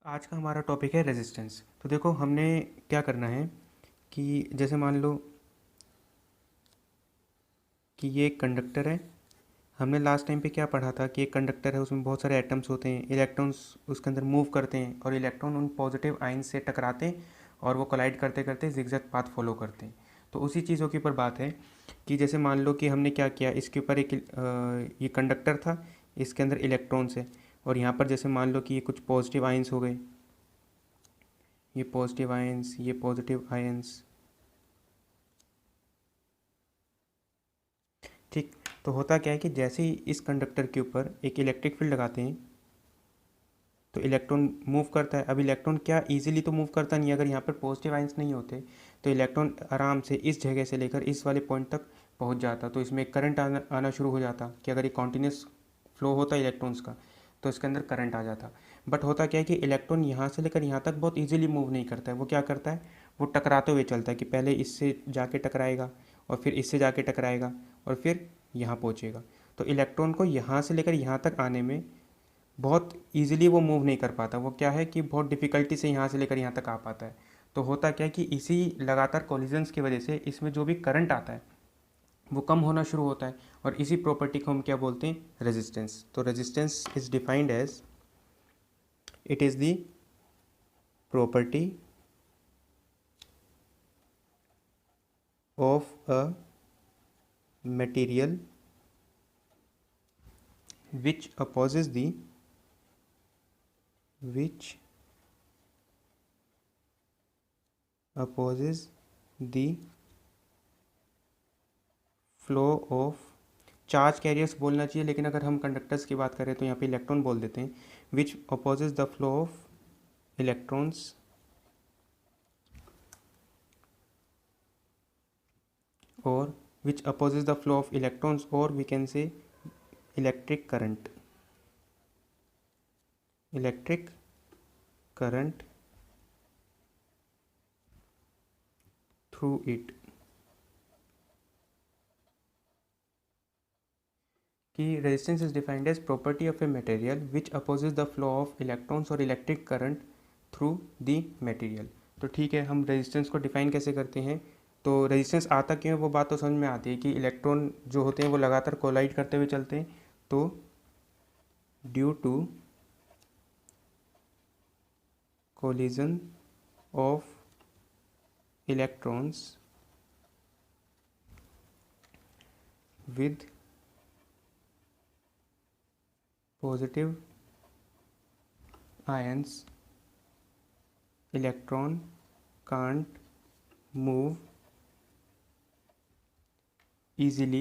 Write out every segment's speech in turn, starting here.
आज का हमारा टॉपिक है रेजिस्टेंस। तो देखो हमने क्या करना है कि जैसे मान लो कि ये एक कंडक्टर है। हमने लास्ट टाइम पे क्या पढ़ा था कि एक कंडक्टर है, उसमें बहुत सारे एटम्स होते हैं, इलेक्ट्रॉन्स उसके अंदर मूव करते हैं और इलेक्ट्रॉन उन पॉजिटिव आयन से टकराते हैं और वो कोलाइड करते करते जिगजैग पाथ फॉलो करते हैं। तो उसी चीज़ों के ऊपर बात है कि जैसे मान लो कि हमने क्या किया, इसके ऊपर एक ये कंडक्टर था, इसके अंदर इलेक्ट्रॉन्स है और यहाँ पर जैसे मान लो कि ये कुछ पॉजिटिव आयन्स हो गए, ये पॉजिटिव आयन्स, ये पॉजिटिव आयन्स। ठीक। तो होता क्या है कि जैसे ही इस कंडक्टर के ऊपर एक इलेक्ट्रिक फील्ड लगाते हैं तो इलेक्ट्रॉन मूव करता है। अब इलेक्ट्रॉन क्या इजीली तो मूव करता नहीं है, अगर यहाँ पर पॉजिटिव आयंस नहीं होते तो इलेक्ट्रॉन आराम से इस जगह से लेकर इस वाले पॉइंट तक पहुँच जाता। तो इसमें करंट आना शुरू हो जाता कि अगर ये कॉन्टीन्यूस फ्लो होता इलेक्ट्रॉन्स का तो इसके अंदर करंट आ जाता। बट होता क्या है कि इलेक्ट्रॉन यहाँ से लेकर यहाँ तक बहुत ईजिली मूव नहीं करता है। वो क्या करता है, वो टकराते हुए चलता है कि पहले इससे जाके टकराएगा और फिर इससे जाके टकराएगा और फिर यहाँ पहुँचेगा। तो इलेक्ट्रॉन को यहाँ से लेकर यहाँ तक आने में बहुत ईजिली वो मूव नहीं कर पाता। वो क्या है कि बहुत डिफ़िकल्टी से यहाँ से लेकर यहाँ तक आ पाता है। तो होता क्या है कि इसी लगातार कोलिजन्स की वजह से इसमें जो भी करंट आता है वो कम होना शुरू होता है और इसी प्रॉपर्टी को हम क्या बोलते हैं, रेजिस्टेंस। तो resistance is defined as it is the property of a material which opposes the flow of charge carriers बोलना चाहिए, लेकिन अगर हम कंडक्टर्स की बात करें तो यहाँ पे इलेक्ट्रॉन बोल देते हैं। Which opposes the flow of electrons और which opposes the flow of electrons और we can say electric current through it. कि resistance is defined as property of a material which opposes the flow of electrons और electric current through the material. तो ठीक है, हम resistance को define कैसे करते हैं। तो रेजिस्टेंस आता क्यों है वो बात तो समझ में आती है कि इलेक्ट्रॉन जो होते हैं वो लगातार कोलाइड करते हुए चलते हैं। तो due to collision of electrons with positive ions, electron can't move easily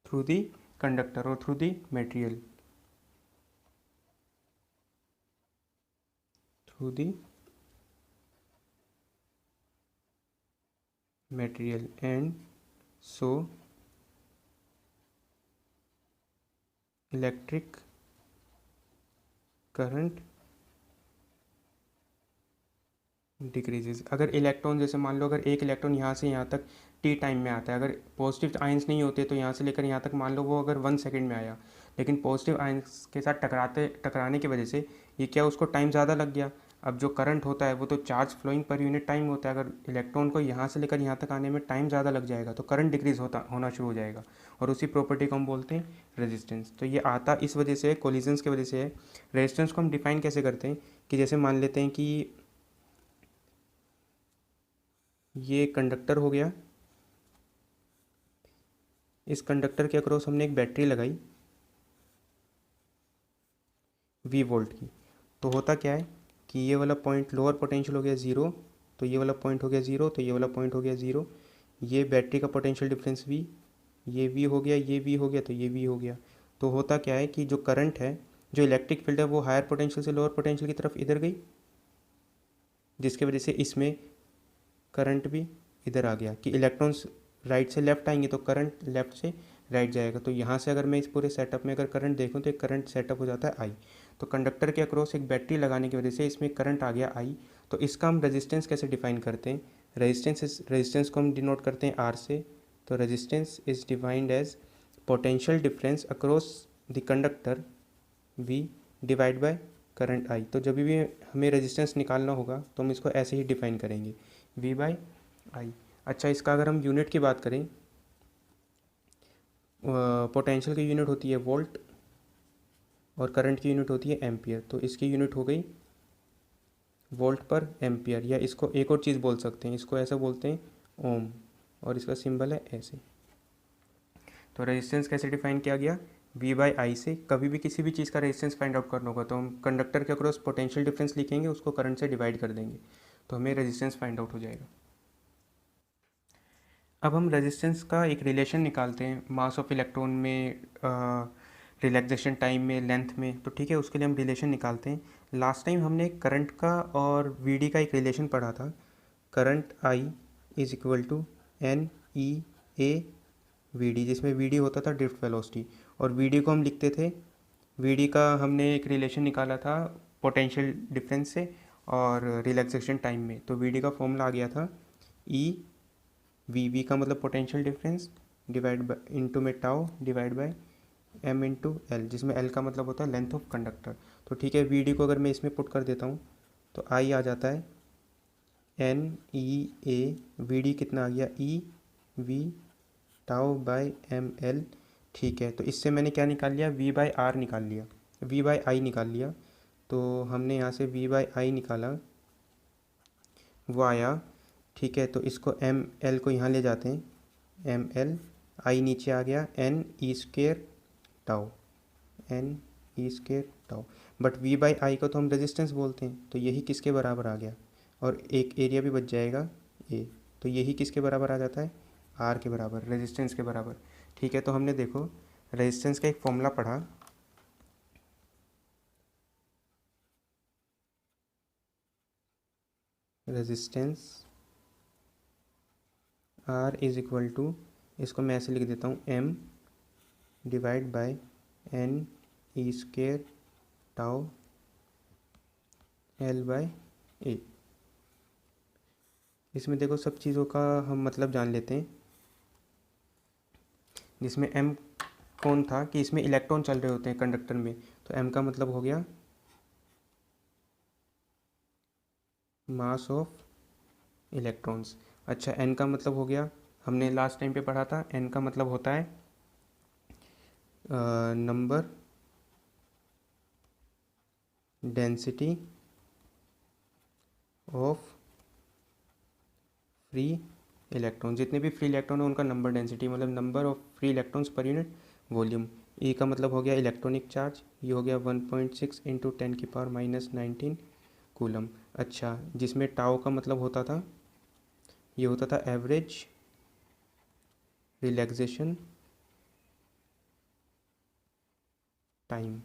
through the conductor or through the material, and so electric current decreases. अगर इलेक्ट्रॉन जैसे मान लो अगर एक इलेक्ट्रॉन यहाँ से यहाँ तक टी टाइम में आता है, अगर पॉजिटिव आयंस नहीं होते तो यहाँ से लेकर यहाँ तक मान लो वो अगर 1 सेकेंड में आया, लेकिन पॉजिटिव आयंस के साथ टकराने की वजह से ये क्या, उसको टाइम ज़्यादा लग गया। अब जो करंट होता है वो तो charge flowing per unit time होता है। अगर इलेक्ट्रॉन को यहाँ से लेकर यहाँ तक आने में टाइम ज़्यादा लग जाएगा तो करंट डिक्रीज होना शुरू हो जाएगा और उसी प्रॉपर्टी को हम बोलते हैं रेजिस्टेंस। तो ये आता इस वजह से, कोलिजन्स की वजह से है। रेजिस्टेंस को हम डिफाइन कैसे करते हैं कि जैसे मान लेते हैं कि ये कंडक्टर हो गया, इस कंडक्टर के अक्रॉस हमने एक बैटरी लगाई V वोल्ट की। तो होता क्या है कि ये वाला पॉइंट लोअर पोटेंशियल हो गया ज़ीरो, तो ये वाला पॉइंट हो गया ज़ीरो, तो ये वाला पॉइंट हो गया ज़ीरो। ये बैटरी का पोटेंशियल डिफरेंस V, ये V हो गया, ये V हो गया, तो ये V हो गया। तो होता क्या है कि जो करंट है, जो इलेक्ट्रिक फील्ड है वो हायर पोटेंशियल से लोअर पोटेंशियल की तरफ इधर गई, जिसकी वजह से इसमें करंट भी इधर आ गया कि इलेक्ट्रॉन्स राइट से लेफ़्ट आएंगे तो करंट लेफ़्ट से राइट जाएगा। तो यहाँ से अगर मैं इस पूरे सेटअप में अगर करंट देखूँ तो एक करंट सेटअप हो जाता है आई। तो कंडक्टर के अक्रॉस एक बैटरी लगाने की वजह से इसमें करंट आ गया आई। तो इसका हम रेजिस्टेंस कैसे डिफाइन करते हैं, रेजिस्टेंस को हम डिनोट करते हैं आर से। तो resistance is defined as potential difference across the conductor V divide by current I. तो जब भी हमें रेजिस्टेंस निकालना होगा तो हम इसको ऐसे ही डिफाइन करेंगे, वी बाय आई। अच्छा, इसका अगर हम यूनिट की बात करें, पोटेंशियल की यूनिट होती है वोल्ट और करंट की यूनिट होती है एम्पियर। तो इसकी यूनिट हो गई वोल्ट पर एम्पियर, या इसको एक और चीज़ बोल सकते हैं, इसको ऐसा बोलते हैं ओम, और इसका सिंबल है ऐसे। तो रेजिस्टेंस कैसे डिफाइन किया गया, वी बाई आई से। कभी भी किसी भी चीज़ का रेजिस्टेंस फाइंड आउट करना होगा तो हम कंडक्टर के अक्रॉस पोटेंशियल डिफरेंस लिखेंगे, उसको करंट से डिवाइड कर देंगे, तो हमें रेजिस्टेंस फाइंड आउट हो जाएगा। अब हम रेजिस्टेंस का एक रिलेशन निकालते हैं मास ऑफ इलेक्ट्रॉन में, रिलैक्सेशन टाइम में, लेंथ में। तो ठीक है, उसके लिए हम रिलेशन निकालते हैं। लास्ट टाइम हमने करंट का और वी का एक रिलेशन पढ़ा था। Current I is equal to N E A V D, जिसमें वी डी होता था ड्रिफ्ट वेलोसिटी, और वी डी को हम लिखते थे, वी डी का हमने एक रिलेशन निकाला था पोटेंशियल डिफरेंस से और रिलैक्सेशन टाइम में। तो वी डी का फॉर्मूला आ गया था ई वी का मतलब potential difference divide by into में tau divide by M into L, जिसमें एल का मतलब होता है लेंथ ऑफ कंडक्टर। तो ठीक है, वी डी को अगर मैं इसमें पुट कर देता हूँ तो आई आ जाता है N E A V D, कितना आ गया E V tau by M L. ठीक है, तो इससे मैंने क्या निकाल लिया, वी बाई आर निकाल लिया, वी बाई आई निकाल लिया। तो हमने यहाँ से वी बाई आई निकाला, वो आया। ठीक है, तो इसको एम एल को यहाँ ले जाते हैं, एम एल, आई नीचे आ गया, N E square tau, N E square tau. But V by I को तो हम रेजिस्टेंस बोलते हैं, तो यही किसके बराबर आ गया, और एक एरिया भी बच जाएगा ए, तो यही किसके बराबर आ जाता है, आर के बराबर, रेजिस्टेंस के बराबर। ठीक है, तो हमने देखो रेजिस्टेंस का एक फॉर्मूला पढ़ा, resistance R is equal to, इसको मैं ऐसे लिख देता हूँ, M divide by N E square tau L by A. इसमें देखो सब चीज़ों का हम मतलब जान लेते हैं। जिसमें एम कौन था कि इसमें इलेक्ट्रॉन चल रहे होते हैं कंडक्टर में, तो एम का मतलब हो गया मास ऑफ इलेक्ट्रॉन्स। अच्छा, एन का मतलब हो गया, हमने लास्ट टाइम पे पढ़ा था, एन का मतलब होता है number density of free electron. जितने भी फ्री इलेक्ट्रॉन है उनका नंबर डेंसिटी, मतलब नंबर ऑफ फ्री इलेक्ट्रॉन्स पर यूनिट वॉल्यूम। ई का मतलब हो गया इलेक्ट्रॉनिक चार्ज, ये हो गया 1.6 इंटू 10⁻⁻19 कूलम। अच्छा, जिसमें टाउ का मतलब होता था, ये होता था एवरेज रिलैक्सेशन टाइम।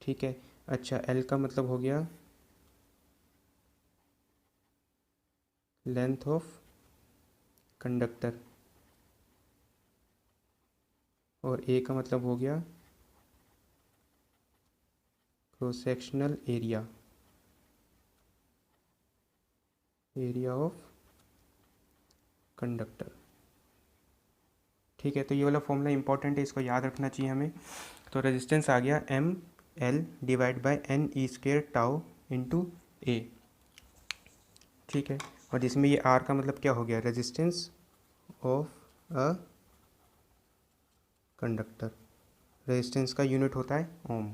ठीक है, अच्छा, एल का मतलब हो गया लेंथ ऑफ कंडक्टर, और ए का मतलब हो गया cross sectional area, area of conductor. ठीक है, तो ये वाला फॉर्मूला इंपॉर्टेंट है, इसको याद रखना चाहिए हमें। तो रेजिस्टेंस आ गया M L divide by N E square tau into A. ठीक है, और जिसमें ये आर का मतलब क्या हो गया, resistance of a conductor. Resistance का यूनिट होता है ओम।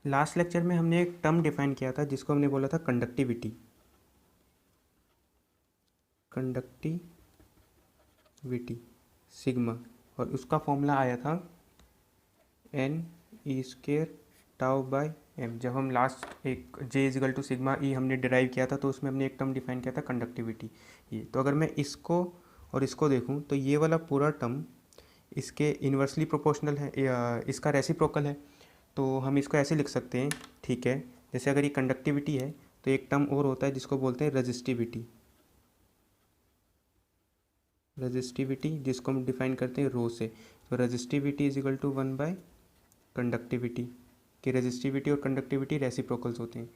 लास्ट लेक्चर में हमने एक टर्म डिफाइन किया था जिसको हमने बोला था कंडक्टिविटी, कंडक्टिविटी सिग्मा, और उसका फॉर्मूला आया था N E square tau by M. जब हम लास्ट एक J is equal to sigma E हमने डिराइव किया था तो उसमें हमने एक टर्म डिफाइन किया था कंडक्टिविटी, ये। तो अगर मैं इसको और इसको देखूं तो ये वाला पूरा टर्म इसके इन्वर्सली प्रोपोर्शनल है, इसका रेसिप्रोकल है। तो हम इसको ऐसे लिख सकते हैं, ठीक है, जैसे अगर ये कंडक्टिविटी है तो एक टर्म और होता है जिसको बोलते हैं रजिस्टिविटी, रजिस्टिविटी जिसको हम डिफाइन करते हैं रो से। तो resistivity is equal to 1 by conductivity, कि रजिस्टिविटी और कंडक्टिविटी रेसिप्रोकल्स होते हैं,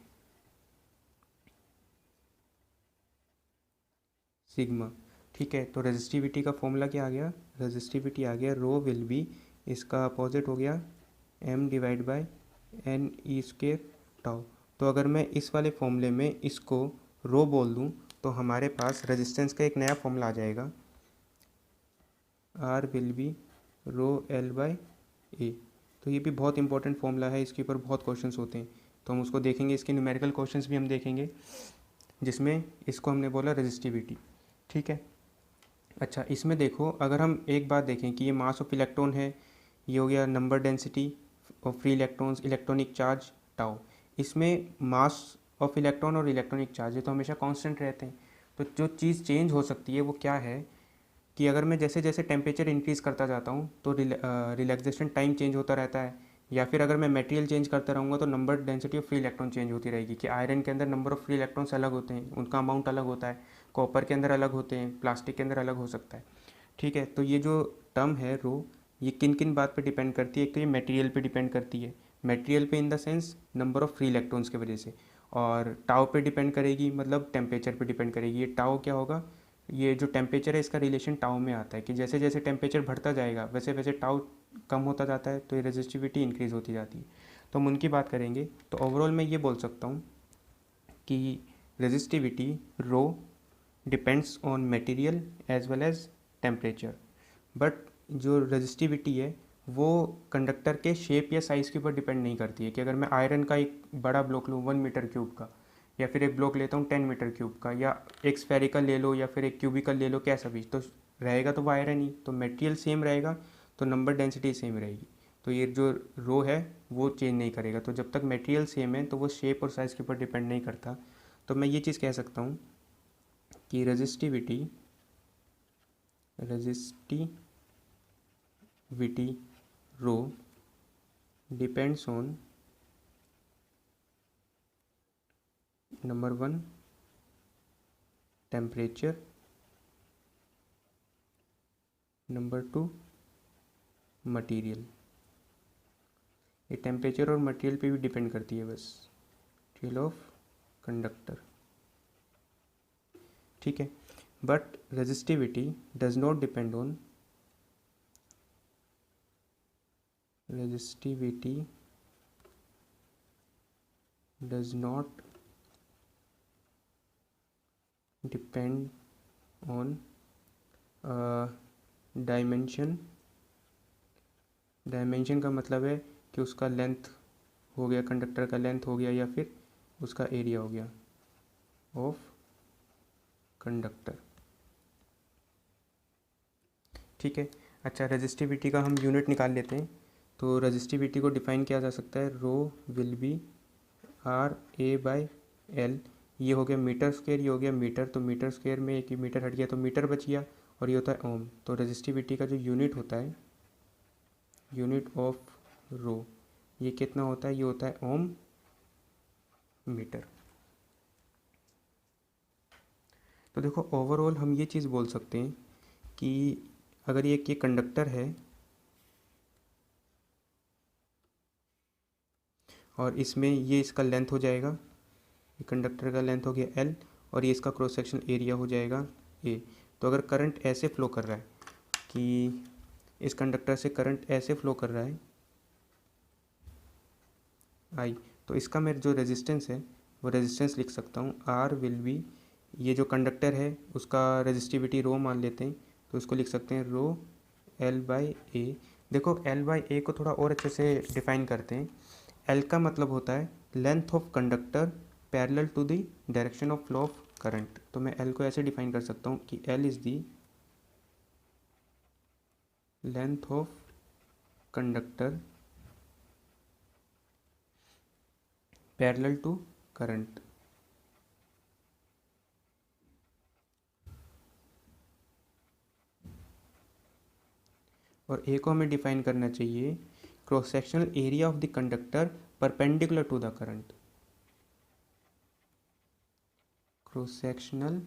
सिग्मा। ठीक है, तो रजिस्टिविटी का फॉर्मूला क्या आ गया, रजिस्टिविटी आ गया रो विल बी इसका अपोजिट हो गया m divide by N E square tau. तो अगर मैं इस वाले फॉर्मूले में इसको रो बोल दूँ तो हमारे पास रेजिस्टेंस का एक नया फॉर्मूला आ जाएगा, R will be rho L by A. तो ये भी बहुत इंपॉर्टेंट फॉर्मूला है, इसके ऊपर बहुत क्वेश्चंस होते हैं, तो हम उसको देखेंगे। इसके न्यूमेरिकल क्वेश्चंस भी हम देखेंगे जिसमें इसको हमने बोला रेजिस्टिविटी। ठीक है। अच्छा, इसमें देखो अगर हम एक बात देखें कि ये मास ऑफ इलेक्ट्रॉन है, ये हो गया number density of free electrons, electronic charge tau. इसमें मास ऑफ इलेक्ट्रॉन और इलेक्ट्रॉनिक चार्ज ये तो हमेशा कांस्टेंट रहते हैं। तो जो चीज़ चेंज हो सकती है वो क्या है कि अगर मैं जैसे जैसे टेम्परेचर इंक्रीज़ करता जाता हूँ तो रिलैक्सेशन टाइम चेंज होता रहता है, या फिर अगर मैं मटेरियल चेंज करता रहूँगा तो number density of free electron change होती रहेगी। कि आयरन के अंदर नंबर ऑफ फ्री इलेक्ट्रॉन्स अलग होते हैं, उनका अमाउंट अलग होता है, कॉपर के अंदर अलग होते हैं, प्लास्टिक के अंदर अलग हो सकता है। ठीक है। तो ये जो टर्म है रो, ये किन किन बात पे डिपेंड करती है? एक तो ये मटेरियल पे डिपेंड करती है, मटेरियल पे in the sense number of free electrons की वजह से, और टाउ पे डिपेंड करेगी मतलब टेम्परेचर पे डिपेंड करेगी। ये टाउ क्या होगा, ये जो टेम्परेचर है इसका रिलेशन टाउ में आता है कि जैसे जैसे टेम्परेचर बढ़ता जाएगा वैसे वैसे टाउ कम होता जाता है, तो ये रेजिस्टिविटी इंक्रीज़ होती जाती है। तो हम उनकी बात करेंगे। तो ओवरऑल मैं ये बोल सकता हूँ कि resistivity rho depends on material as well as temperature. But जो रेजिस्टिविटी है वो कंडक्टर के शेप या साइज़ के ऊपर डिपेंड नहीं करती है। कि अगर मैं आयरन का एक बड़ा ब्लॉक लूँ 1 मीटर क्यूब का, या फिर एक ब्लॉक लेता हूँ 10 मीटर क्यूब का, या एक स्फेरिकल ले लो या फिर एक क्यूबिकल ले लो, कैसा भी तो रहेगा तो वो आयरन ही, तो मटेरियल सेम रहेगा तो नंबर डेंसिटी सेम रहेगी। तो ये जो रो है वो चेंज नहीं करेगा। तो जब तक मटेरियल सेम है तो वो शेप और साइज़ के ऊपर डिपेंड नहीं करता। तो मैं ये चीज़ कह सकता हूँ कि resistivity rho depends on number 1 temperature, number 2 material. ये टेम्परेचर और मटेरियल पे भी डिपेंड करती है बस, मटेरियल ऑफ कंडक्टर। ठीक है। But resistivity does not depend on resistivity does not depend on dimension. Dimension का मतलब है कि उसका लेंथ हो गया, कंडक्टर का लेंथ हो गया, या फिर उसका एरिया हो गया ऑफ कंडक्टर। ठीक है। अच्छा, रेजिस्टिविटी का हम यूनिट निकाल लेते हैं। तो रेजिस्टिविटी को डिफाइन किया जा सकता है, rho will be R A by L. ये हो गया मीटर स्क्वायर, ये हो गया मीटर, तो मीटर स्क्वायर में एक ही मीटर हट गया तो मीटर बच गया, और ये होता है ओम। तो रेजिस्टिविटी का जो यूनिट होता है, यूनिट ऑफ रो, ये कितना होता है? ये होता है ओम मीटर। तो देखो ओवरऑल हम ये चीज़ बोल सकते हैं कि अगर ये कंडक्टर है और इसमें ये इसका लेंथ हो जाएगा, ये कंडक्टर का लेंथ हो गया एल, और ये इसका क्रॉस सेक्शन एरिया हो जाएगा ए। तो अगर करंट ऐसे फ्लो कर रहा है कि इस कंडक्टर से करंट ऐसे फ्लो कर रहा है आई, तो इसका मैं जो रेजिस्टेंस है वो रेजिस्टेंस लिख सकता हूँ, आर विल बी, ये जो कंडक्टर है उसका रेजिस्टिविटी रो मान लेते हैं, तो इसको लिख सकते हैं रो एल बाई ए। देखो एल बाई ए को थोड़ा और अच्छे से डिफाइन करते हैं। एल का मतलब होता है length of conductor parallel to the direction of flow of current. तो मैं एल को ऐसे डिफाइन कर सकता हूँ कि L is the length of conductor parallel to current. और ए को हमें डिफाइन करना चाहिए cross sectional area of the conductor perpendicular to the current. Cross sectional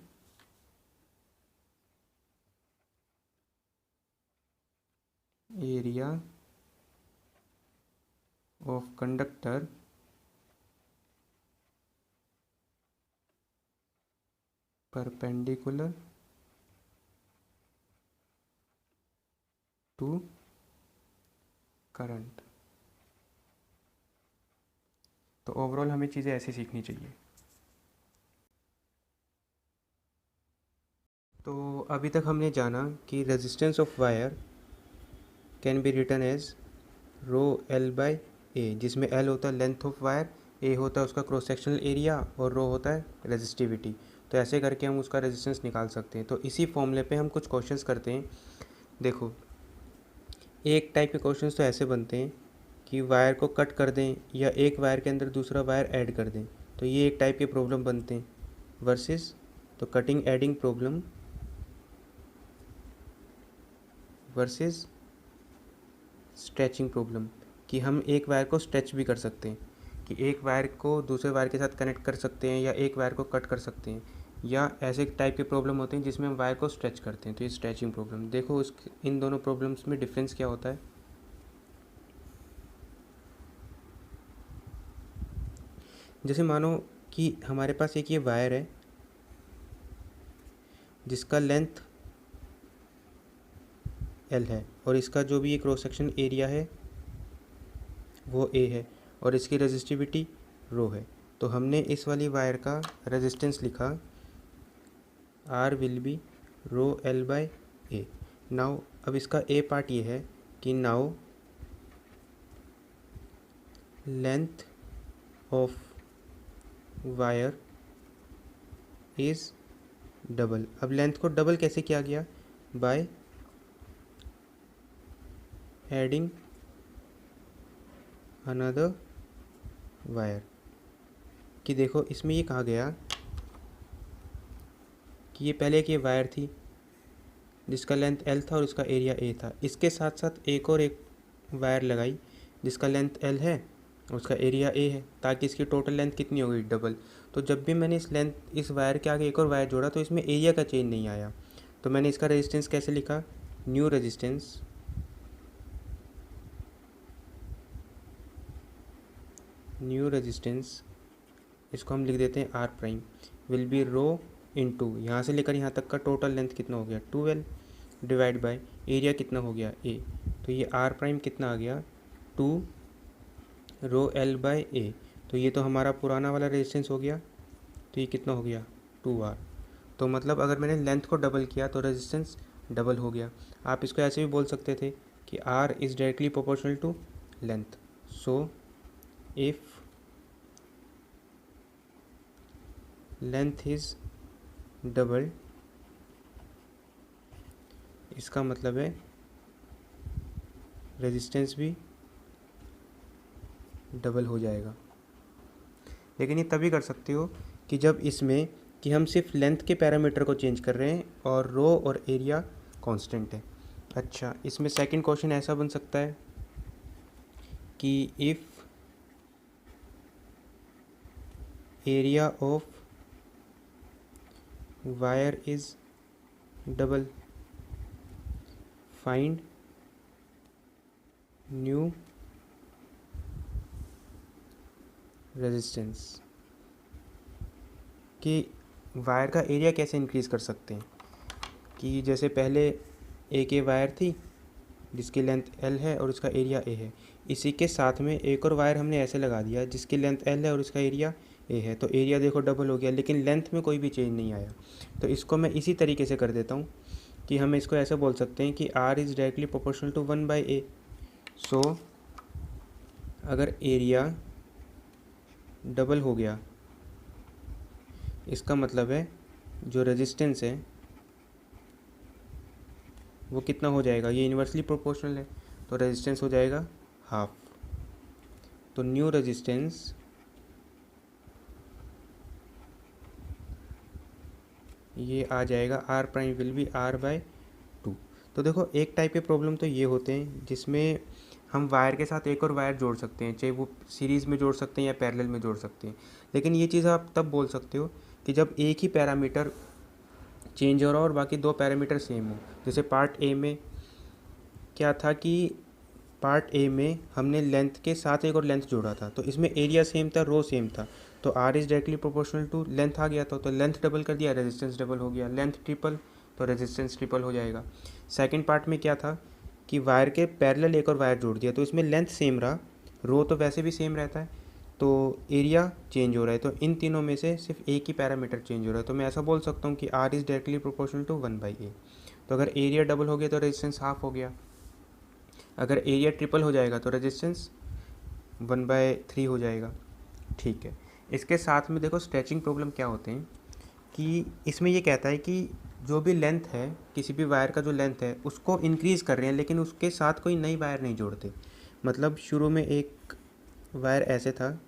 area of conductor perpendicular to current. तो ओवरऑल हमें चीज़ें ऐसे सीखनी चाहिए। तो अभी तक हमने जाना कि resistance of wire can be written as rho L by A, जिसमें एल होता है लेंथ ऑफ वायर, ए होता है उसका क्रॉस सेक्शनल एरिया और रो होता है रेजिस्टिविटी। तो ऐसे करके हम उसका रेजिस्टेंस निकाल सकते हैं। तो इसी फॉर्मूले पे हम कुछ क्वेश्चंस करते हैं। देखो, एक टाइप के क्वेश्चंस तो ऐसे बनते हैं कि वायर को कट कर दें या एक वायर के अंदर दूसरा वायर ऐड कर दें, तो ये एक टाइप के प्रॉब्लम बनते हैं। वर्सेस तो cutting adding problem versus stretching problem, कि हम एक वायर को स्ट्रेच भी कर सकते हैं, कि एक वायर को दूसरे वायर के साथ कनेक्ट कर सकते हैं या एक वायर को कट कर सकते हैं, या ऐसे टाइप के प्रॉब्लम होते हैं जिसमें हम वायर को स्ट्रेच करते हैं, तो ये स्ट्रेचिंग प्रॉब्लम। देखो इन दोनों प्रॉब्लम्स में डिफरेंस क्या होता है। जैसे मानो कि हमारे पास एक ये वायर है जिसका लेंथ एल है और इसका जो भी ये क्रॉस सेक्शन एरिया है वो ए है और इसकी रेजिस्टिविटी रो है। तो हमने इस वाली वायर का रेजिस्टेंस लिखा R will be rho L by A. Now अब इसका ए पार्ट ये है कि now length of wire is double. अब लेंथ को डबल कैसे किया गया? By adding another wire. कि देखो इसमें ये कहा गया कि ये पहले एक ये वायर थी जिसका लेंथ एल था और इसका एरिया ए था, इसके साथ साथ एक वायर लगाई जिसका लेंथ एल है और उसका एरिया ए है, ताकि इसकी टोटल लेंथ कितनी हो गई? डबल। तो जब भी मैंने इस वायर के आगे एक और वायर जोड़ा तो इसमें एरिया का चेंज नहीं आया। तो मैंने इसका रेजिस्टेंस कैसे लिखा? न्यू रेजिस्टेंस इसको हम लिख देते हैं R prime will be rho into, यहाँ से लेकर यहाँ तक का टोटल लेंथ कितना हो गया? 12 डिवाइड बाय एरिया कितना हो गया? ए। तो ये आर प्राइम कितना आ गया? 2 रो एल बाय ए। तो ये तो हमारा पुराना वाला रेजिस्टेंस हो गया, तो ये कितना हो गया? 2R। तो मतलब अगर मैंने लेंथ को डबल किया तो रेजिस्टेंस डबल हो गया। आप इसको ऐसे भी बोल सकते थे कि R is directly proportional to length. So if length is double, इसका मतलब है रेजिस्टेंस भी डबल हो जाएगा। लेकिन ये तभी कर सकते हो कि जब इसमें कि हम सिर्फ लेंथ के पैरामीटर को चेंज कर रहे हैं और रो और एरिया कांस्टेंट है। अच्छा, इसमें सेकंड क्वेश्चन ऐसा बन सकता है कि if area of wire is double find new resistance. कि वायर का एरिया कैसे इंक्रीज़ कर सकते हैं? कि जैसे पहले एक ये वायर थी जिसकी लेंथ एल है और उसका एरिया ए है, इसी के साथ में एक और वायर हमने ऐसे लगा दिया जिसकी लेंथ एल है और उसका एरिया ए है, तो एरिया देखो डबल हो गया, लेकिन लेंथ में कोई भी चेंज नहीं आया। तो इसको मैं इसी तरीके से कर देता हूँ कि हम इसको ऐसे बोल सकते हैं कि R is directly proportional to 1/a। So अगर एरिया डबल हो गया, इसका मतलब है जो रेजिस्टेंस है वो कितना हो जाएगा? ये इन्वर्सली प्रोपोर्शनल है, तो रेजिस्टेंस हो जाएगा हाफ। तो न्यू रेजिस्टेंस ये आ जाएगा are prime will B R/2। तो देखो एक टाइप के प्रॉब्लम तो ये होते हैं जिसमें हम वायर के साथ एक और वायर जोड़ सकते हैं, चाहे वो सीरीज़ में जोड़ सकते हैं या पैरेलल में जोड़ सकते हैं। लेकिन ये चीज़ आप तब बोल सकते हो कि जब एक ही पैरामीटर चेंज हो रहा हो और बाकी दो पैरामीटर सेम हो। जैसे पार्ट ए में क्या था कि पार्ट ए में हमने लेंथ के साथ एक और लेंथ जोड़ा था, तो इसमें एरिया सेम था, रो सेम था, तो R is directly proportional to length आ गया था, तो लेंथ डबल कर दिया, रेजिस्टेंस डबल हो गया। लेंथ ट्रिपल तो रेजिस्टेंस ट्रिपल हो जाएगा। सेकंड पार्ट में क्या था कि वायर के पैरेलल एक और वायर जोड़ दिया, तो इसमें लेंथ सेम रहा, रो तो वैसे भी सेम रहता है, तो एरिया चेंज हो रहा है। तो इन तीनों में से सिर्फ एक ही पैरामीटर चेंज हो रहा है, तो मैं ऐसा बोल सकता हूँ कि R is directly proportional to 1/a। तो अगर एरिया डबल हो गया तो रेजिस्टेंस हाफ हो गया, अगर एरिया ट्रिपल हो जाएगा तो रेजिस्टेंस 1/3 हो जाएगा। ठीक है, इसके साथ में देखो स्ट्रेचिंग प्रॉब्लम क्या होते हैं कि इसमें ये कहता है कि जो भी लेंथ है, किसी भी वायर का जो लेंथ है उसको इंक्रीज़ कर रहे हैं, लेकिन उसके साथ कोई नई वायर नहीं जोड़ते। मतलब शुरू में एक वायर ऐसे था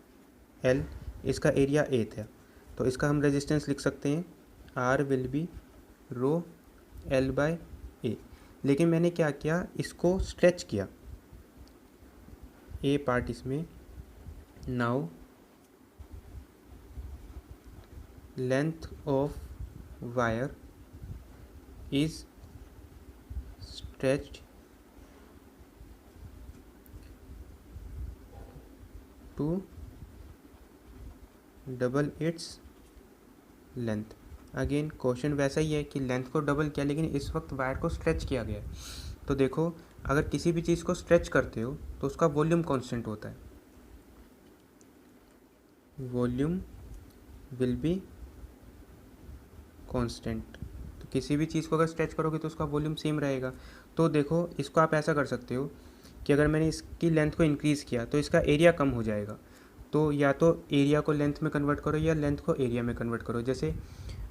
L, इसका एरिया A था, तो इसका हम रेजिस्टेंस लिख सकते हैं R will be rho L/A। लेकिन मैंने क्या किया, इसको स्ट्रेच किया, A पार्ट इसमें। Now length of wire is stretched to double its length. Again question वैसा ही है कि लेंथ को डबल किया, लेकिन इस वक्त वायर को स्ट्रेच किया गया है। तो देखो, अगर किसी भी चीज़ को स्ट्रेच करते हो तो उसका वॉल्यूम कांस्टेंट होता है, वॉल्यूम विल बी कांस्टेंट। तो किसी भी चीज़ को अगर स्ट्रेच करोगे तो उसका वॉल्यूम सेम रहेगा। तो देखो, इसको आप ऐसा कर सकते हो कि अगर मैंने इसकी लेंथ को इंक्रीज़ किया तो इसका एरिया कम हो जाएगा। तो या तो एरिया को लेंथ में कन्वर्ट करो या लेंथ को एरिया में कन्वर्ट करो। जैसे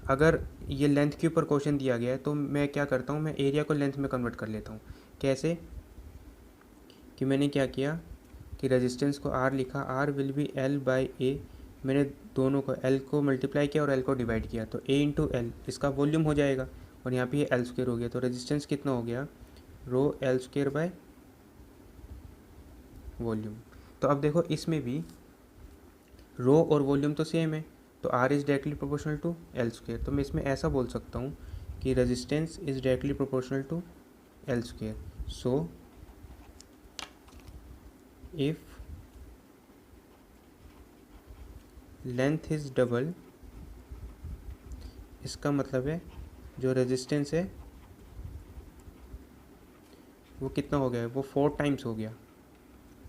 अगर ये लेंथ के ऊपर क्वेश्चन दिया गया है तो मैं क्या करता हूँ, मैं एरिया को लेंथ में कन्वर्ट कर लेता हूँ। कैसे कि मैंने क्या किया कि रेजिस्टेंस को R लिखा, R विल बी L/A। मैंने दोनों को, L को मल्टीप्लाई किया और L को डिवाइड किया, तो A इंटू L इसका वॉल्यूम हो जाएगा, और यहाँ पे ये L² हो गया। तो रेजिस्टेंस कितना हो गया, रो L² वॉल्यूम। तो अब देखो, इसमें भी रो और वॉल्यूम तो सेम है, तो R is directly proportional to L²। तो मैं इसमें ऐसा बोल सकता हूँ कि resistance is directly proportional to L²। So if length is double, इसका मतलब है जो रेजिस्टेंस है वो कितना हो गया है, वो 4 टाइम्स हो गया।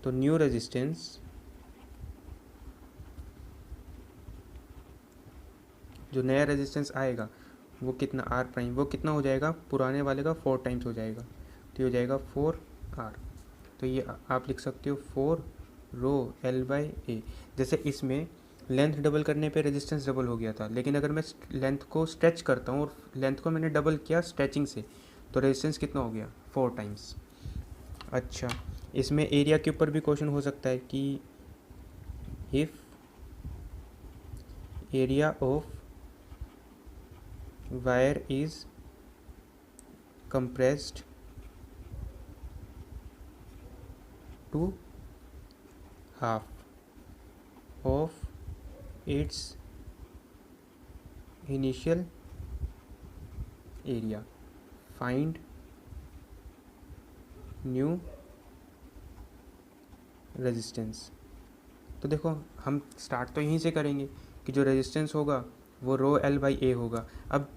तो न्यू रेजिस्टेंस, जो नया रेजिस्टेंस आएगा वो कितना, R', वो कितना हो जाएगा, पुराने वाले का 4 टाइम्स हो जाएगा, तो ये हो जाएगा 4R। तो ये आप लिख सकते हो 4 रो L/A। जैसे इसमें लेंथ डबल करने पे रेजिस्टेंस डबल हो गया था, लेकिन अगर मैं लेंथ को स्ट्रेच करता हूँ और लेंथ को मैंने डबल किया स्ट्रेचिंग से, तो रेजिस्टेंस कितना हो गया, 4 टाइम्स। अच्छा, इसमें एरिया के ऊपर भी क्वेश्चन हो सकता है कि if area of wire is compressed to half of its initial area, find new resistance। तो देखो, हम स्टार्ट तो यहीं से करेंगे कि जो रेजिस्टेंस होगा वो रो L/A होगा। अब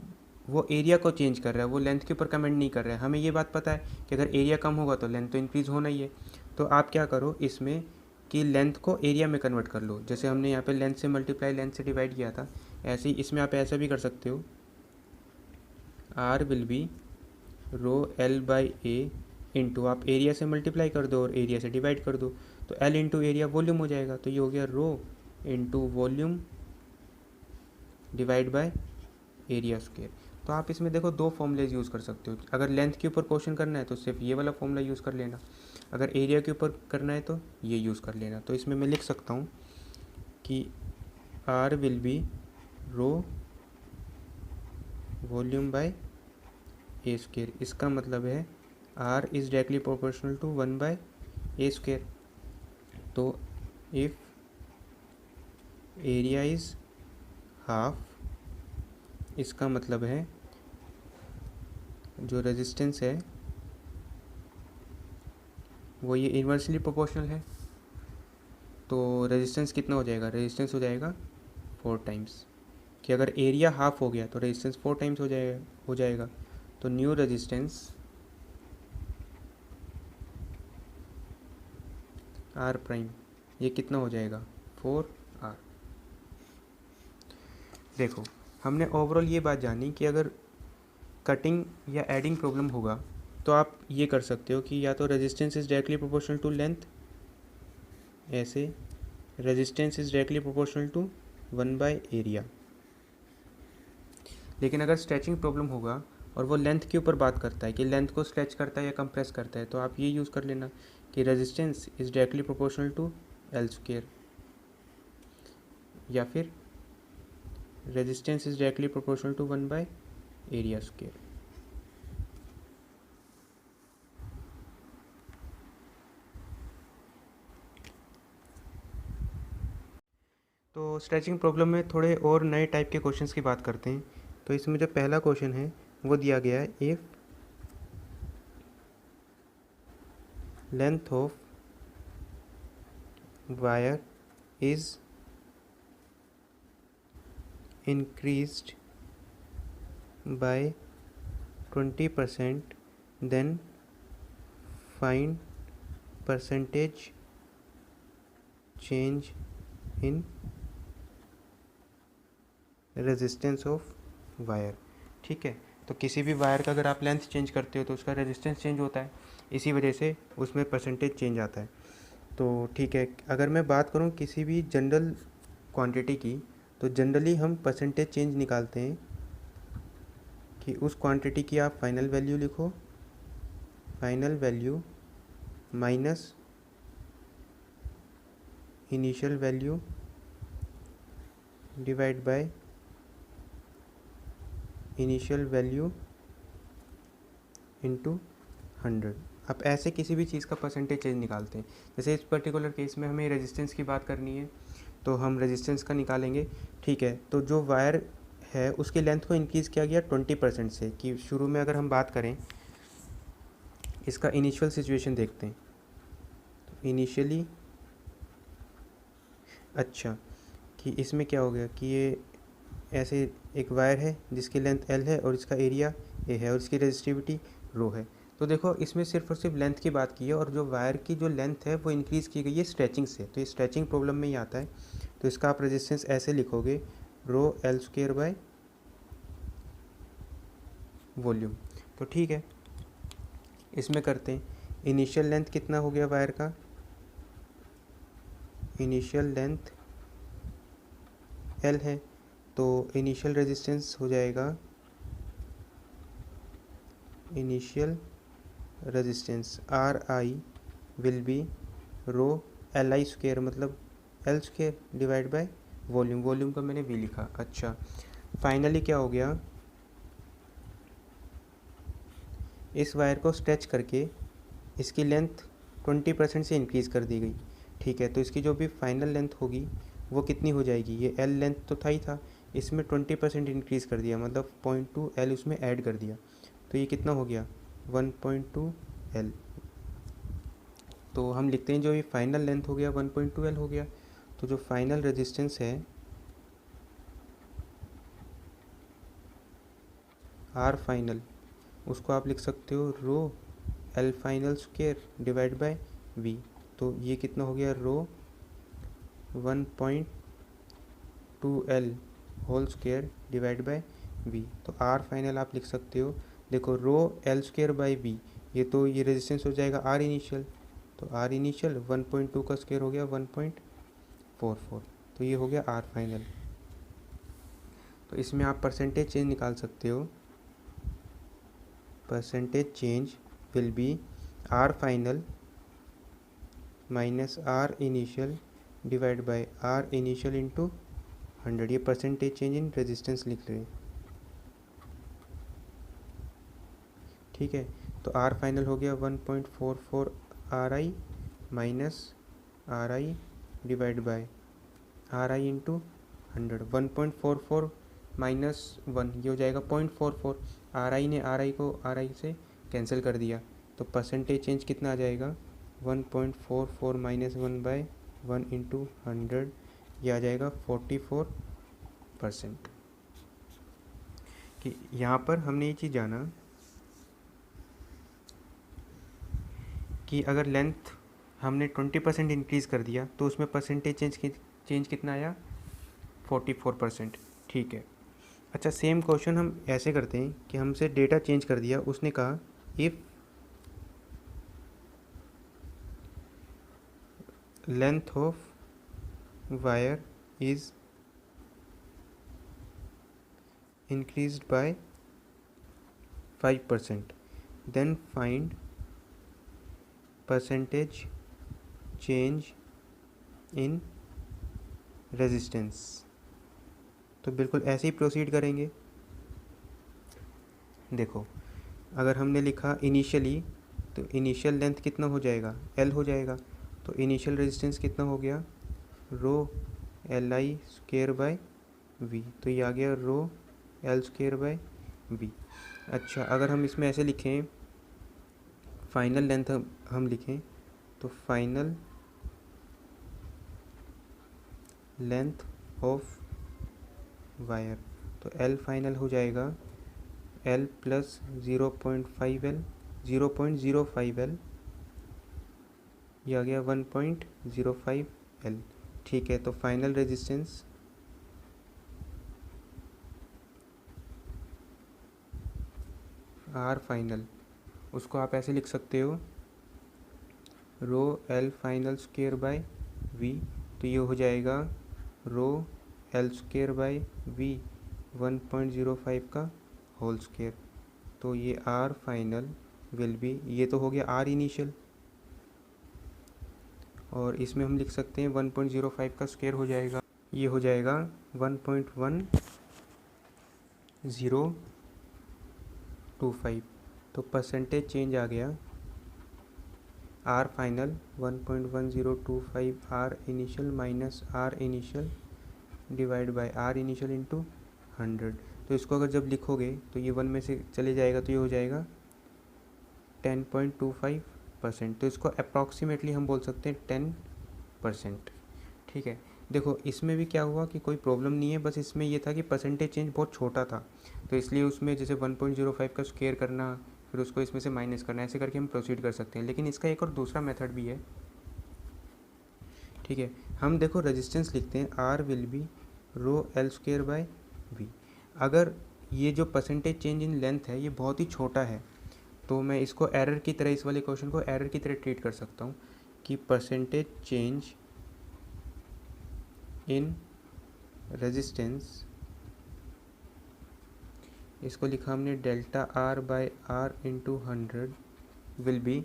वो एरिया को चेंज कर रहा है, वो लेंथ के ऊपर कमेंट नहीं कर रहा है। हमें ये बात पता है कि अगर एरिया कम होगा तो लेंथ तो इंक्रीज़ होना ही है। तो आप क्या करो इसमें कि लेंथ को एरिया में कन्वर्ट कर लो। जैसे हमने यहाँ पे लेंथ से मल्टीप्लाई लेंथ से डिवाइड किया था, ऐसे ही इसमें आप ऐसा भी कर सकते हो, R will be rho L/A into, आप एरिया से मल्टीप्लाई कर दो और एरिया से डिवाइड कर दो, तो L इंटू एरिया वॉल्यूम हो जाएगा। तो ये हो गया rho into volume divide by area square. तो आप इसमें देखो 2 फॉर्मूलेज यूज़ कर सकते हो। अगर लेंथ के ऊपर क्वेश्चन करना है तो सिर्फ ये वाला फॉर्मूला यूज़ कर लेना, अगर एरिया के ऊपर करना है तो ये यूज़ कर लेना। तो इसमें मैं लिख सकता हूँ कि R will be rho volume by A²। इसका मतलब है R is directly proportional to 1/A²। तो इफ़ एरिया इज़ हाफ, इसका मतलब है जो रेजिस्टेंस है वो ये इन्वर्सली प्रोपोर्शनल है। तो रेजिस्टेंस कितना हो जाएगा, रेजिस्टेंस हो जाएगा 4 टाइम्स, कि अगर एरिया हाफ हो गया तो रेजिस्टेंस 4 टाइम्स हो जाएगा। तो न्यू रेजिस्टेंस आर प्राइम, ये कितना हो जाएगा 4r। देखो हमने ओवरऑल ये बात जानी कि अगर कटिंग या एडिंग प्रॉब्लम होगा तो आप ये कर सकते हो कि या तो resistance is directly proportional to length, ऐसे resistance is directly proportional to 1/एरिया। लेकिन अगर स्ट्रेचिंग प्रॉब्लम होगा और वो लेंथ के ऊपर बात करता है कि लेंथ को स्ट्रेच करता है या कंप्रेस करता है, तो आप ये यूज़ कर लेना कि resistance is directly proportional to L², या फिर resistance is directly proportional to 1/एरिया²। तो स्ट्रेचिंग प्रॉब्लम में थोड़े और नए टाइप के क्वेश्चंस की बात करते हैं। तो इसमें जो पहला क्वेश्चन है वो दिया गया है, if length of wire is increased by 20%, then find percentage change in resistance of wire. ठीक है, तो किसी भी वायर का अगर आप लेंथ चेंज करते हो तो उसका रेजिस्टेंस चेंज होता है, इसी वजह से उसमें परसेंटेज चेंज आता है। तो ठीक है, अगर मैं बात करूँ किसी भी जनरल क्वांटिटी की, तो जनरली हम परसेंटेज चेंज निकालते हैं कि उस क्वांटिटी की आप फाइनल वैल्यू लिखो, final value minus initial value divide by initial value into 100। अब ऐसे किसी भी चीज़ का परसेंटेज चेंज निकालते हैं। जैसे इस पर्टिकुलर केस में हमें रेजिस्टेंस की बात करनी है, तो हम रेजिस्टेंस का निकालेंगे। ठीक है, तो जो वायर है उसकी लेंथ को इंक्रीज़ किया गया 20% से, कि शुरू में अगर हम बात करें इसका इनिशियल सिचुएशन देखते हैं, तो इनिशियली अच्छा कि इसमें क्या हो गया कि ये ऐसे एक वायर है जिसकी लेंथ L है और इसका एरिया A है और इसकी रेजिस्टिविटी रो है। तो देखो इसमें सिर्फ और सिर्फ लेंथ की बात की है और जो वायर की जो लेंथ है वो इंक्रीज़ की गई है स्ट्रेचिंग से, तो ये स्ट्रेचिंग प्रॉब्लम में ही आता है। तो इसका आप रेजिस्टेंस ऐसे लिखोगे, रो L² बाय वॉल्यूम। तो ठीक है, इसमें करते हैं, इनिशियल लेंथ कितना हो गया वायर का, इनिशियल लेंथ L है, तो इनिशियल रेजिस्टेंस हो जाएगा, initial resistance RI will be rho LI², मतलब L² divide by volume, volume का मैंने V लिखा। अच्छा, फाइनली क्या हो गया, इस वायर को स्ट्रेच करके इसकी लेंथ 20% से इंक्रीज़ कर दी गई। ठीक है, तो इसकी जो भी फाइनल लेंथ होगी वो कितनी हो जाएगी, ये L लेंथ तो था ही था, इसमें 20% इंक्रीज़ कर दिया, मतलब 0.2 L उसमें ऐड कर दिया, तो ये कितना हो गया 1.2 L। तो हम लिखते हैं जो ये फाइनल लेंथ हो गया 1.2 L हो गया। तो जो फाइनल रेजिस्टेंस है R फाइनल, उसको आप लिख सकते हो rho L final square divide by V। तो ये कितना हो गया, rho 1.2 L whole square divide by V। तो R फाइनल आप लिख सकते हो, देखो रो L² बाई V, ये तो ये रेजिस्टेंस हो जाएगा R इनिशियल, तो R इनिशियल 1.2 का स्क्वायर हो गया 1.44, तो ये हो गया R फाइनल। तो इसमें आप परसेंटेज चेंज निकाल सकते हो, percentage change will be R final minus R initial divide bye R initial into 100, ये परसेंटेज चेंज इन रेजिस्टेंस लिख रहे हैं। ठीक है, तो R फाइनल हो गया 1.44 RI minus RI divide by RI into 100, 1.44 minus 1 ये हो जाएगा 0.44, RI ने RI को RI से कैंसिल कर दिया, तो परसेंटेज चेंज कितना आ जाएगा 1.44 माइनस 1/1 इंटू 100, ये आ जाएगा 44%। कि यहाँ पर हमने ये चीज़ जाना कि अगर लेंथ हमने 20% इंक्रीज़ कर दिया तो उसमें परसेंटेज चेंज कितना आया, 44%। ठीक है। अच्छा, सेम क्वेश्चन हम ऐसे करते हैं कि हमसे डेटा चेंज कर दिया, उसने कहा if length of wire is increased by 5%, then find percentage change in resistance। तो बिल्कुल ऐसे ही प्रोसीड करेंगे। देखो, अगर हमने लिखा इनिशियली तो इनिशियल लेंथ कितना हो जाएगा, एल हो जाएगा। तो इनिशियल रेजिस्टेंस कितना हो गया, rho L I square by V. तो ये आ गया rho L square by V. अच्छा, अगर हम इसमें ऐसे लिखें फाइनल लेंथ हम लिखें तो फाइनल लेंथ ऑफ वायर, तो एल फाइनल हो जाएगा एल प्लस 0.5 एल, 0.05 एल, ये आ गया 1.05 एल। ठीक है, तो फाइनल रेजिस्टेंस आर फाइनल, उसको आप ऐसे लिख सकते हो rho L final square by V. तो ये हो जाएगा rho L square by V 1.05 का होल स्क्वेयर। तो ये आर फाइनल विल बी, ये तो हो गया आर इनिशियल, और इसमें हम लिख सकते हैं 1.05 का स्क्वायर हो जाएगा, ये हो जाएगा 1.1025। तो परसेंटेज चेंज आ गया R final 1.1025 R initial minus R initial divide by R initial into 100। तो इसको अगर जब लिखोगे तो ये 1 में से चले जाएगा, तो ये हो जाएगा 10.25%। तो इसको अप्रॉक्सीमेटली हम बोल सकते हैं 10%। ठीक है। देखो, इसमें भी क्या हुआ कि कोई प्रॉब्लम नहीं है, बस इसमें ये था कि परसेंटेज चेंज बहुत छोटा था, तो इसलिए उसमें जैसे 1.05 का स्क्वायर करना, फिर उसको इसमें से माइनस करना, ऐसे करके हम प्रोसीड कर सकते हैं। लेकिन इसका एक और दूसरा मेथड भी है। ठीक है, हम देखो रेजिस्टेंस लिखते हैं R will be rho L square by V. अगर ये जो परसेंटेज चेंज इन लेंथ है ये बहुत ही छोटा है, तो मैं इसको एरर की तरह, इस वाले क्वेश्चन को एरर की तरह ट्रीट कर सकता हूँ कि परसेंटेज चेंज इन रेजिस्टेंस, इसको लिखा हमने delta R by R into 100 will be,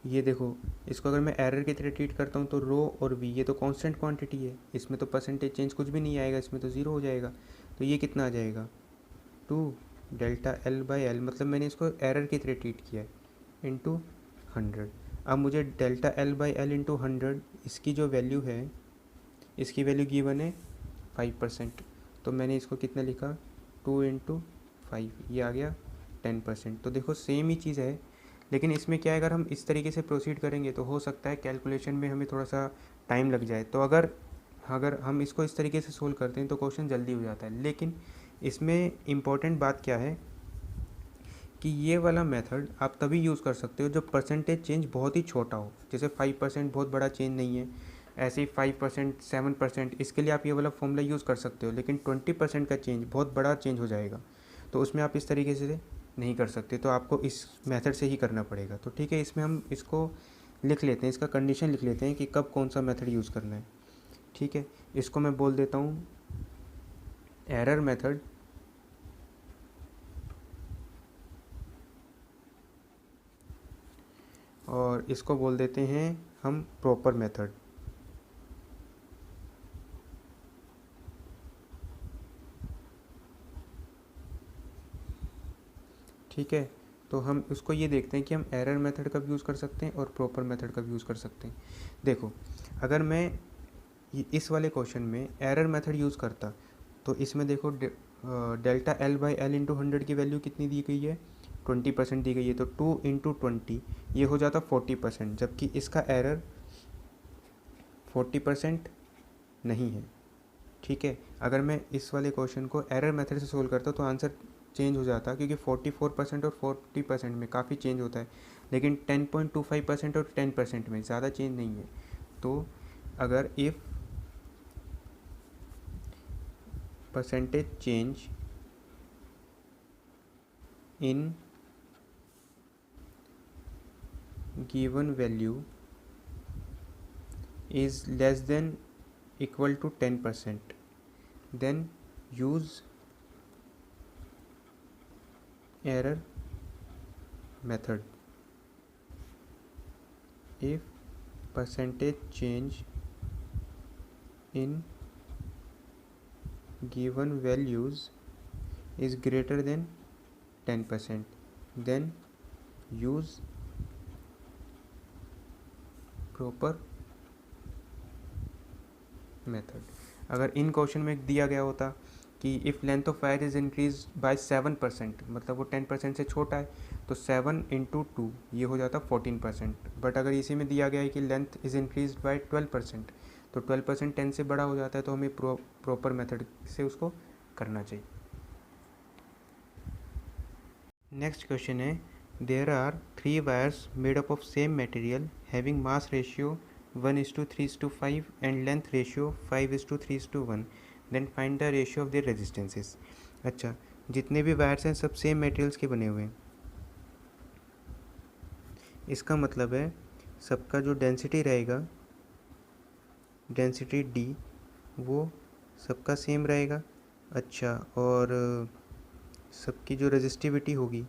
ये देखो, इसको अगर मैं एरर की तरह ट्रीट करता हूँ तो रो और वी ये तो कांस्टेंट क्वांटिटी है, इसमें तो परसेंटेज चेंज कुछ भी नहीं आएगा, इसमें तो ज़ीरो हो जाएगा। तो ये कितना आ जाएगा 2 डेल्टा एल बाई एल, मतलब मैंने इसको एरर की तरह ट्रीट किया है, इंटू 100। अब मुझे delta L by L into 100 इसकी जो वैल्यू है, इसकी वैल्यू गिवन है 5%, तो मैंने इसको कितना लिखा 2 इंटू 5, ये आ गया 10%। तो देखो सेम ही चीज़ है, लेकिन इसमें क्या है, अगर हम इस तरीके से प्रोसीड करेंगे तो हो सकता है कैलकुलेशन में हमें थोड़ा सा टाइम लग जाए। तो अगर अगर हम इसको इस तरीके से सोल्व करते हैं तो क्वेश्चन जल्दी हो जाता है। लेकिन इसमें इम्पॉर्टेंट बात क्या है कि ये वाला मेथड आप तभी यूज़ कर सकते हो जब परसेंटेज चेंज बहुत ही छोटा हो, जैसे 5% बहुत बड़ा चेंज नहीं है, ऐसे ही 5%, 7%, इसके लिए आप ये वाला फॉर्मूला यूज़ कर सकते हो। लेकिन 20% का चेंज बहुत बड़ा चेंज हो जाएगा, तो उसमें आप इस तरीके से नहीं कर सकते, तो आपको इस मेथड से ही करना पड़ेगा। तो ठीक है, इसमें हम इसको लिख लेते हैं, इसका कंडीशन लिख लेते हैं कि कब कौन सा मेथड यूज़ करना है। ठीक है, इसको मैं बोल देता हूँ एरर मेथड, और इसको बोल देते हैं हम प्रॉपर मेथड। ठीक है, तो हम उसको ये देखते हैं कि हम एरर मेथड कब यूज़ कर सकते हैं और प्रॉपर मेथड कब यूज़ कर सकते हैं। देखो, अगर मैं इस वाले क्वेश्चन में एरर मेथड यूज़ करता तो इसमें देखो delta L by L into 100 की वैल्यू कितनी दी गई है, 20% दी गई है, तो 2 इंटू 20 ये हो जाता 40%, जबकि इसका एरर 40% नहीं है। ठीक है, अगर मैं इस वाले क्वेश्चन को एरर मेथड से सोल्व करता तो आंसर चेंज हो जाता, क्योंकि 44% और 40% में काफ़ी चेंज होता है। लेकिन 10.25% और 10% में ज़्यादा चेंज नहीं है। तो अगर if percentage change in given value is less than equal to 10%, then use error method. If percentage change in given values is greater than 10%, then use proper method. अगर इन क्वेश्चन में दिया गया होता कि if length of wire is increase by 7%, मतलब वो 10% से छोटा है, तो 7 इंटू 2 ये हो जाता 14%। बट अगर इसी में दिया गया है कि लेंथ इज़ इंक्रीज बाय 12%, तो 12% 10 से बड़ा हो जाता है, तो हमें प्रॉपर मेथड से उसको करना चाहिए। नेक्स्ट क्वेश्चन है, there are 3 wires made up of same material having mass ratio 1:3:5 and length ratio 5:3:1, then find the ratio of their resistances। अच्छा, जितने भी वायर्स हैं सब सेम मटेरियल्स के बने हुए हैं, इसका मतलब है सबका जो डेंसिटी रहेगा, डेंसिटी D, वो सबका सेम रहेगा। अच्छा, और सबकी जो रेजिस्टिविटी होगी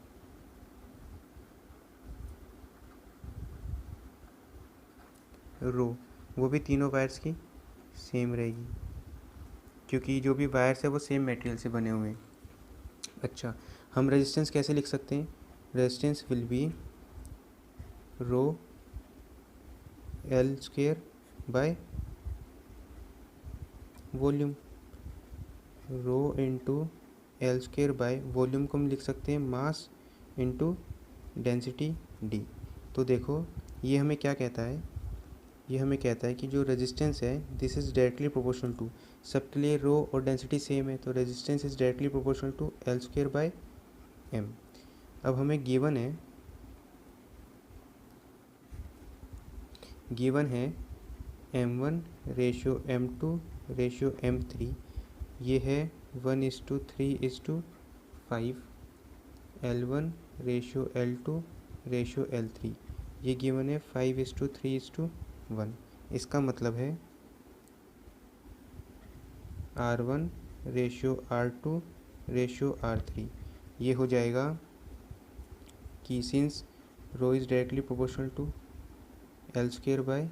रो, वो भी तीनों वायर्स की सेम रहेगी, क्योंकि जो भी वायर्स है वो सेम मटेरियल से बने हुए हैं। अच्छा, हम रेजिस्टेंस कैसे लिख सकते हैं? Resistance will be rho L square by volume. Rho into L square by volume को हम लिख सकते हैं मास इंटू डेंसिटी डी। तो देखो ये हमें क्या कहता है, ये हमें कहता है कि जो रेजिस्टेंस है this is directly proportional to, सबके लिए रो और डेंसिटी सेम है, तो resistance is directly proportional to L square by M. अब हमें गिवन है M1 ratio M2 ratio M3, ये है 1:3:5, L1 ratio L2 ratio L3, ये गिवन है 5:3:1। इसका मतलब है R1 ratio R2 ratio R3, ये हो जाएगा कि since rho is directly proportional to L square by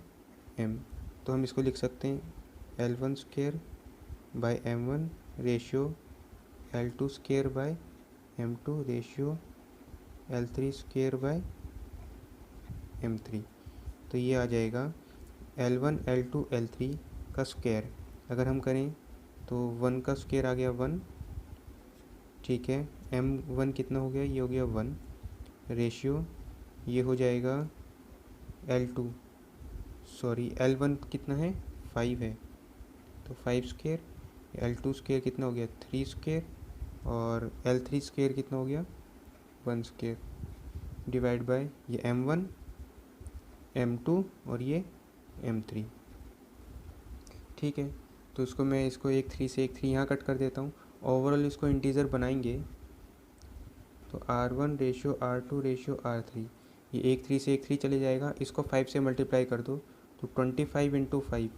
M, तो हम इसको लिख सकते हैं L1 square by M1 ratio L2 square by M2 ratio L3 square by M3। तो ये आ जाएगा L1 L2 L3 का स्क्वायर, अगर हम करें तो 1 का स्क्वायर आ गया 1, ठीक है। M1 कितना हो गया, ये हो गया 1, रेशियो ये हो जाएगा L1 कितना है 5 है, तो 5 स्क्वायर, L2 स्क्वायर कितना हो गया 3 स्क्वायर, और L3 स्क्वायर कितना हो गया 1 स्क्वायर, डिवाइड बाय ये M1 M2 और ये M3, ठीक है। तो इसको मैं एक 3 से एक 3 यहाँ कट कर देता हूँ। ओवरऑल इसको इंटीजर बनाएंगे तो R1 ratio R2 ratio R3, ये एक 3 से एक 3 चले जाएगा, इसको 5 से मल्टीप्लाई कर दो तो 25 इंटू 5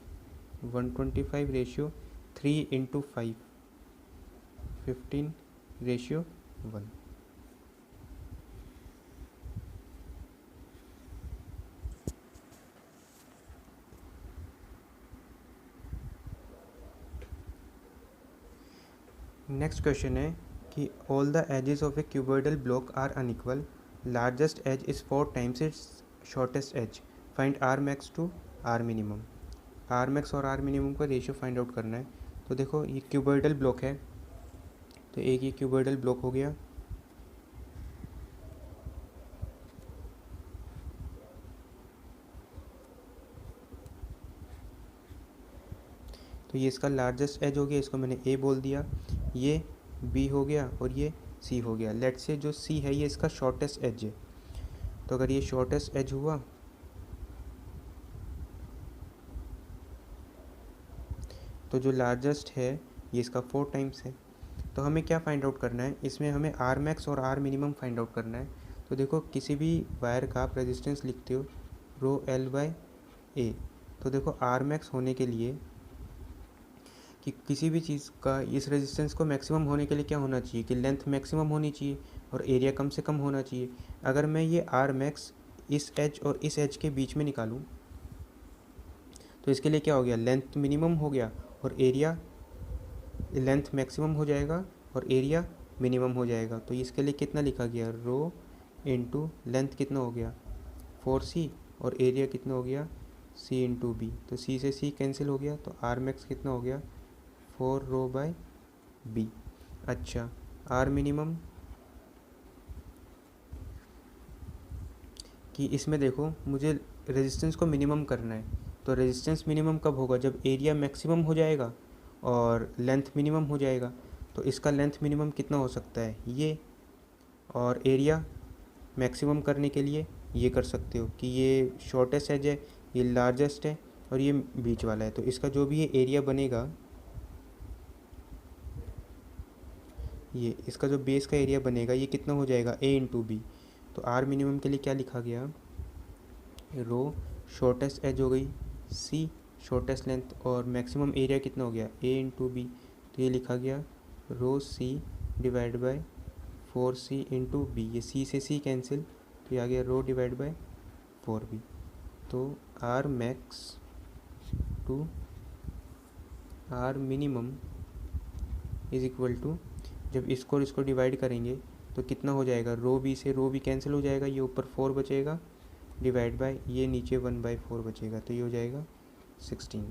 125 रेशियो 3 इंटू 5 15 रेशियो 1। नेक्स्ट क्वेश्चन है कि all the edges of a cuboidal block are unequal, largest edge is 4 times its shortest edge, find R max to R minimum. R max और आर मिनिमम का ratio find out करना है। तो देखो ये cuboidal block है, तो एक ये क्यूबॉइडल ब्लॉक हो गया, तो ये इसका लार्जेस्ट एज हो गया, इसको मैंने ए बोल दिया, ये बी हो गया और ये सी हो गया। लेट से जो सी है ये इसका शॉर्टेस्ट एज है। तो अगर ये शॉर्टेस्ट एज हुआ तो जो लार्जेस्ट है ये इसका 4 टाइम्स है। तो हमें क्या फाइंड आउट करना है, इसमें हमें आर मैक्स और आर मिनिमम फाइंड आउट करना है। तो देखो किसी भी वायर का आप रेजिस्टेंस लिखते हो रो एल बाई ए, तो देखो आर मैक्स होने के लिए कि किसी भी चीज़ का इस रेजिस्टेंस को मैक्सिमम होने के लिए क्या होना चाहिए कि लेंथ मैक्सिमम होनी चाहिए और एरिया कम से कम होना चाहिए। अगर मैं ये आर मैक्स इस एज और इस एज के बीच में निकालूं तो इसके लिए क्या हो गया, लेंथ मिनिमम हो गया और एरिया, लेंथ मैक्सिमम हो जाएगा और एरिया मिनिमम हो जाएगा। तो इसके लिए कितना लिखा गया, रो इंटू लेंथ कितना हो गया 4c और एरिया कितना हो गया c इंटू बी। तो c से c कैंसिल हो गया तो आर मैक्स कितना हो गया 4 रो बाय बी। अच्छा आर मिनिमम कि इसमें देखो मुझे रेजिस्टेंस को मिनिमम करना है, तो रेजिस्टेंस मिनिमम कब होगा, जब एरिया मैक्सिमम हो जाएगा और लेंथ मिनिमम हो जाएगा। तो इसका लेंथ मिनिमम कितना हो सकता है ये, और एरिया मैक्सिमम करने के लिए ये कर सकते हो कि ये शॉर्टेस्ट एज है, ये लार्जेस्ट है और ये बीच वाला है। तो इसका जो भी ये एरिया बनेगा, ये इसका जो बेस का एरिया बनेगा ये कितना हो जाएगा ए इंटू बी। तो आर मिनिमम के लिए क्या लिखा गया, रो शॉर्टेस्ट एज हो गई सी शॉर्टेस्ट लेंथ और मैक्सिमम एरिया कितना हो गया ए इंटू बी। तो ये लिखा गया rho C divide by 4c into B, ये c से c कैंसिल तो ये आ गया रो डिवाइड बाय 4b। तो R max to R minimum is equal to, जब इसको और इसको डिवाइड करेंगे तो कितना हो जाएगा, रो बी से रो बी कैंसिल हो जाएगा, ये ऊपर 4 बचेगा डिवाइड बाय ये नीचे 1/4 बचेगा, तो ये हो जाएगा 16।